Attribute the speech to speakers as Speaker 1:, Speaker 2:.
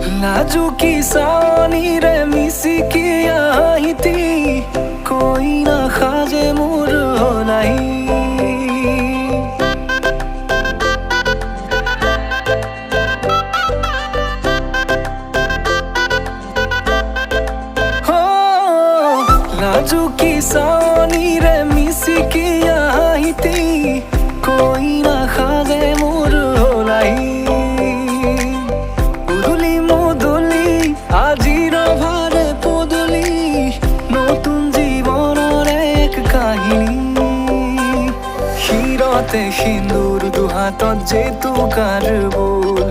Speaker 1: लाजुकी सानी रे मिसिकी आहिती कोई ना खाजे मोर होलाई हो लाजुकी सानी रे मिसिकी आहिती कोई ना खाजे मोर होलाई আজির ভারে পদলি নতুন জীবনের এক কাহিনী শিরতে সিন্দুর দুহাতত যেতু কার বোল